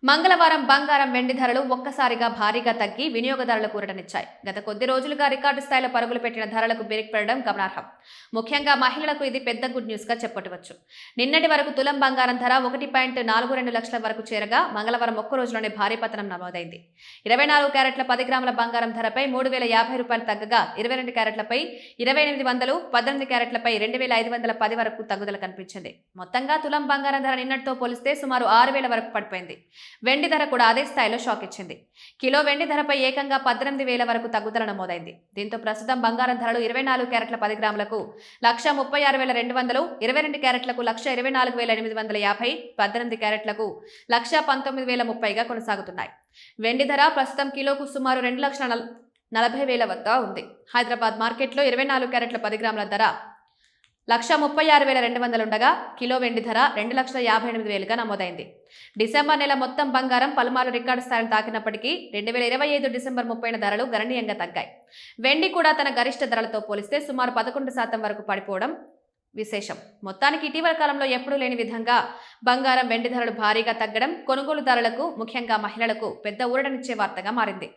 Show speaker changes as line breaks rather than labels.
మంగళవారం బంగారం వెండి ధరలు ఒక్కసారిగా భారీగా తగ్గి వినియోగదారులకు ఊరటనిచ్చాయి. గత కొద్ది రోజులుగా రికార్డు స్థాయిలో పరుగులు పెట్టిన ధరలకు బిరిక్ పడడం గమనార్హం. ముఖ్యంగా మహిళలకు ఇది పెద్ద గుడ్ న్యూస్ గా చెప్పవచ్చు. నిన్నటి వరకు తులం బంగారం ధర 1.42 లక్షల వరకు చేరగా మంగళవారం ఒక్క రోజులోనే భారీ పతనం నమోదైంది. 24 క్యారెట్ల 10 గ్రాముల బంగారం ధరపై ₹3,050 తగ్గగా 22 క్యారెట్లపై 2,800, 18 క్యారెట్లపై 2,510 వరకు తగ్గుదల కనిపించింది. మొత్తంగా తులం బంగారం ధర నిన్నటితో పోలిస్తే సుమారు 6,000 వరకు పడిపోయింది. వెండి ధర కూడా అదే స్థాయిలో షాక్ ఇచ్చింది. కిలో వెండి ధరపై ఏకంగా 18,000 వరకు తగ్గుదల నమోదైంది. దీంతో ప్రస్తుతం బంగారం ధరలు 24 క్యారెట్ల 10 గ్రాములకు 1,36,200, 22 క్యారెట్లకు 1,24,850, 18 క్యారెట్లకు 1,19,030గా కొనసాగుతున్నాయి. వెండి ధర ప్రస్తుతం కిలోకు సుమారు 2,40,000 వద్ద ఉంది. హైదరాబాద్ మార్కెట్లో 24 క్యారెట్ల 10 గ్రాముల ధర 1,36,200 ఉండగా కిలో వెండి ధర 2,58,000గా నమోదైంది. డిసెంబర్ నెల మొత్తం బంగారం పలుమార్లు రికార్డు స్థాయిని తాకినప్పటికీ 2025 డిసెంబర్ 30న ధరలు గణనీయంగా తగ్గాయి. వెండి కూడా తన గరిష్ట ధరలతో పోలిస్తే సుమారు 11% వరకు పడిపోవడం విశేషం. మొత్తానికి ఇటీవల కాలంలో ఎప్పుడూ లేని విధంగా బంగారం వెండి ధరలు భారీగా తగ్గడం కొనుగోలుదారులకు, ముఖ్యంగా మహిళలకు పెద్ద ఊరటనిచ్చే వార్తగా మారింది.